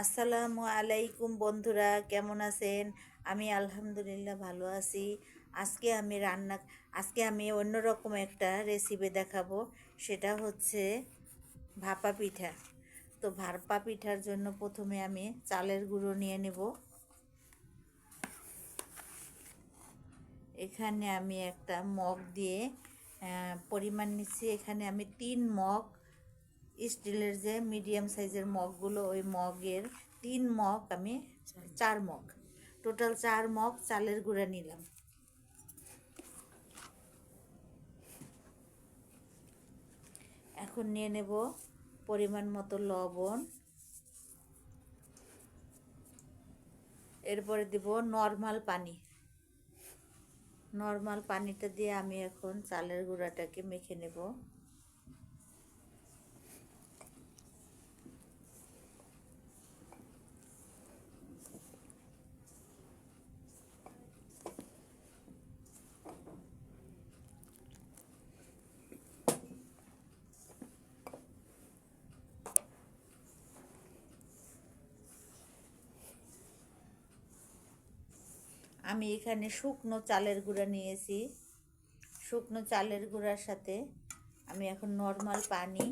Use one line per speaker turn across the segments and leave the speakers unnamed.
আসসালামু আলাইকুম বন্ধুরা, কেমন আছেন? আমি আলহামদুলিল্লাহ ভালো আছি। আজকে আমি অন্যরকম একটা রেসিপি দেখাবো। সেটা হচ্ছে ভাপা পিঠা। তো ভাপা পিঠার জন্য প্রথমে আমি চালের গুঁড়ো নিয়ে নেব। এখানে আমি একটা মগ দিয়ে পরিমাণ নিচ্ছি। এখানে আমি 3 মগ স্টিলের যে মিডিয়াম সাইজের মগগুলো, ওই মগের 3 মগ আমি 4 মগ, টোটাল 4 মগ চালের গুঁড়া নিলাম। এখন নিয়ে নেব পরিমাণ মতো লবণ। এরপরে দেব নর্মাল পানিটা দিয়ে আমি এখন চালের গুঁড়াটাকে মেখে নেব। আমি এখানে শুকনো চালের গুঁড়া নিয়েছি। শুকনো চালের গুঁড়ার সাথে আমি এখন নর্মাল পানি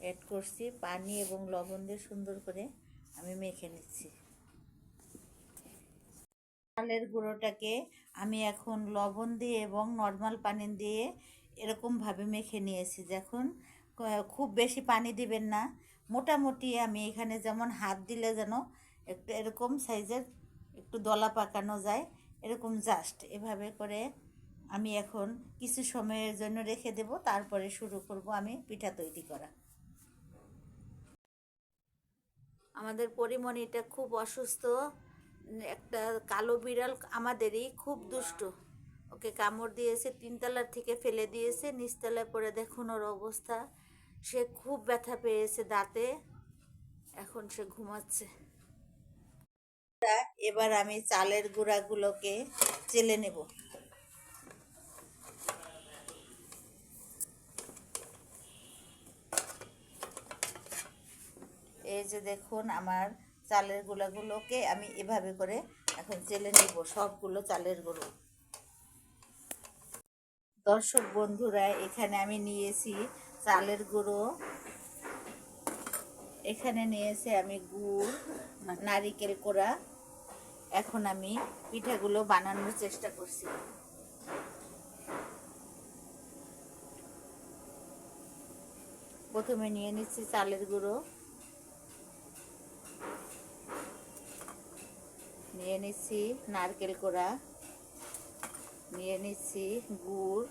অ্যাড করছি। পানি এবং লবণ দিয়ে সুন্দর করে আমি মেখে নিচ্ছি। চালের গুঁড়োটাকে আমি এখন লবণ দিয়ে এবং নর্মাল পানি দিয়ে এরকমভাবে মেখে নিয়েছি। যখন খুব বেশি পানি দিবেন না, মোটামুটি আমি এখানে যেমন হাত দিলে যেন একটু এরকম সাইজের একটু দলা পাকানো যায়, এরকম জাস্ট এভাবে করে আমি এখন কিছু সময়ের জন্য রেখে দেব। তারপরে শুরু করব আমি পিঠা তৈরি করা। আমাদের পরিমণিটা খুব অসুস্থ। একটা কালো বিড়াল আমাদেরই খুব দুষ্ট, ওকে কামড় দিয়েছে, 3তলার থেকে ফেলে দিয়েছে। নিচতলায় পড়ে দেখুন ওর অবস্থা। সে খুব ব্যথা পেয়েছে দাঁতে, এখন সে ঘুমাচ্ছে। এবার আমি চালের গুঁড়াগুলোকে চেলে নেব। এই যে দেখুন, আমার চালের গুঁড়াগুলোকে আমি এভাবে করে এখন চেলে নেব, সবগুলো চালের গুঁড়ো। দর্শক বন্ধুরা, এখানে আমি নিয়েছি চালের গুঁড়ো, এখানে নিয়েছি আমি গুড়, নারিকেল কোড়া। এখন আমি পিঠাগুলো বানানোর চেষ্টা করছি। প্রথমে নিয়ে নিচ্ছি চালের গুঁড়ো, নিয়ে নিচ্ছি নারকেল কোড়া, নিয়ে নিচ্ছি গুড়,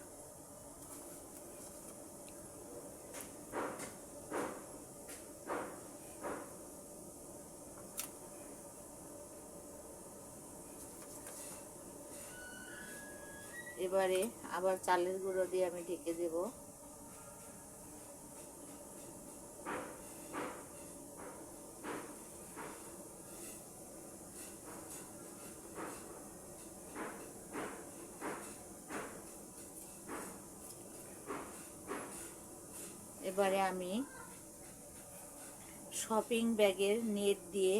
এবারে আবার চালের গুঁড়ো দিয়ে আমি ঢেকে দেব। এবারে আমি শপিং ব্যাগের নেট দিয়ে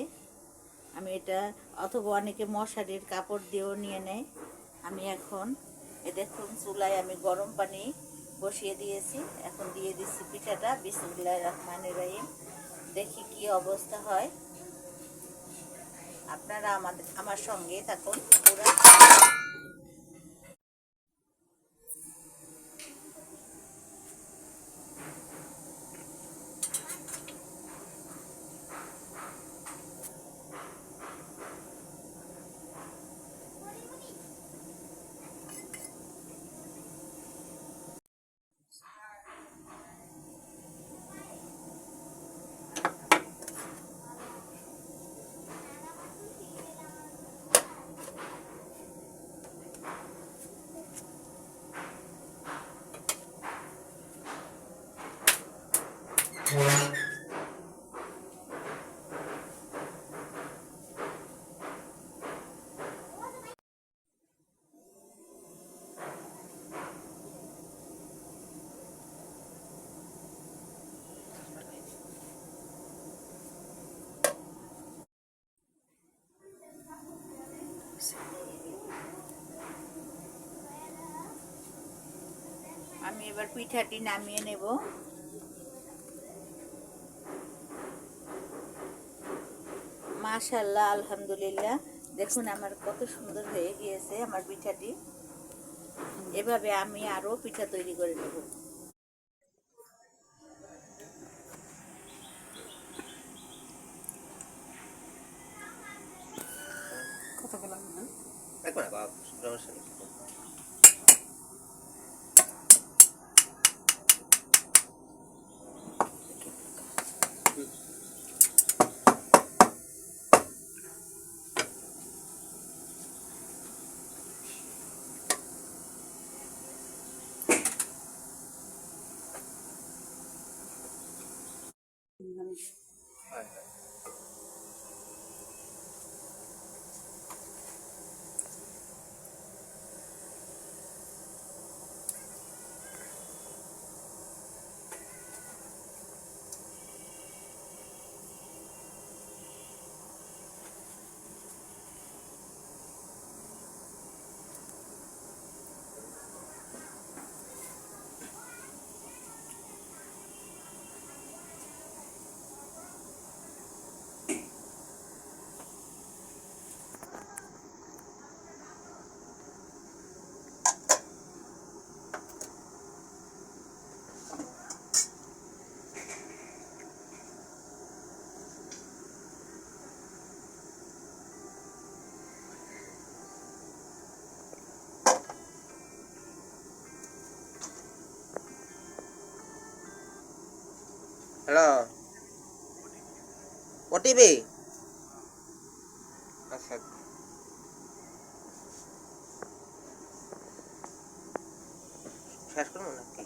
আমি এটা, অথবা অনেকে মশারির কাপড় দিয়েও নিয়ে নেয়। আমি এখন দেখুন চুলায় আমি গরম পানি বসিয়ে দিয়েছি। এখন দিয়ে দিচ্ছি পিঠাটা। বিসমিল্লাহির রহমানির রহিম। দেখি কি অবস্থা হয়। আপনারা আমার সঙ্গে থাকুন পুরা। এবার পিঠাটি নামিয়ে নেব। মাশাআল্লাহ, আলহামদুলিল্লাহ, দেখুন আমার কত সুন্দর হয়ে গিয়েছে আমার পিঠাটি। এভাবে আমি আরও পিঠা তৈরি করে নেব।
Hello, OTP. আচ্ছা, শেষ করবো নাকি?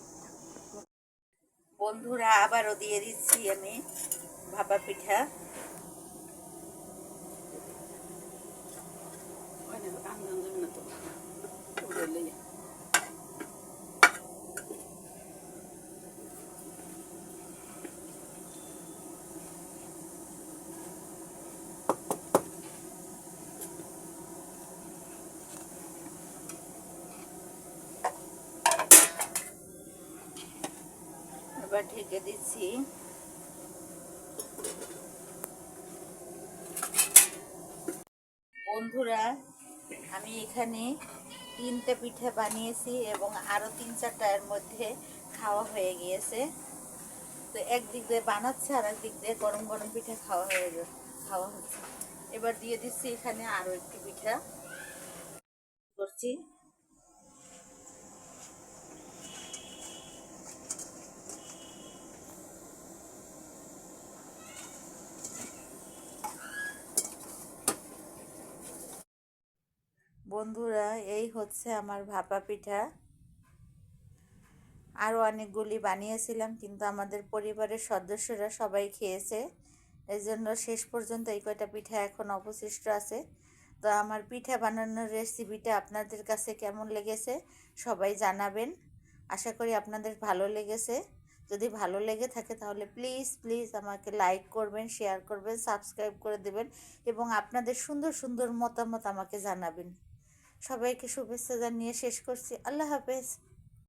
বন্ধুরা, আবারও দিয়ে দিচ্ছি আমি ভাপা পিঠা। এবার ঢেকে দিচ্ছি। বন্ধুরা, আমি এখানে 3টে পিঠা বানিয়েছি এবং আরও 3-4টার মধ্যে খাওয়া হয়ে গিয়েছে। তো একদিক দিয়ে বানাচ্ছে আর একদিক দিয়ে গরম গরম পিঠা খাওয়া হচ্ছে। এবার দিয়ে দিচ্ছি এখানে আরও একটি পিঠা করছি। বন্ধুরা, এই হচ্ছে আমার ভাপা পিঠা। আরও অনেকগুলি বানিয়েছিলাম, কিন্তু আমাদের পরিবারের সদস্যরা সবাই খেয়েছে, এই জন্য শেষ পর্যন্ত এই কয়টা পিঠা এখন অবশিষ্ট আছে। তো আমার পিঠা বানানোর রেসিপিটা আপনাদের কাছে কেমন লেগেছে সবাই জানাবেন। আশা করি আপনাদের ভালো লেগেছে। যদি ভালো লেগে থাকে তাহলে প্লিজ প্লিজ আমাকে লাইক করবেন, শেয়ার করবেন, সাবস্ক্রাইব করে দেবেন এবং আপনাদের সুন্দর সুন্দর মতামত আমাকে জানাবেন। সবাইকে শুভেচ্ছা জানিয়ে শেষ করছি। আল্লাহ হাফেজ।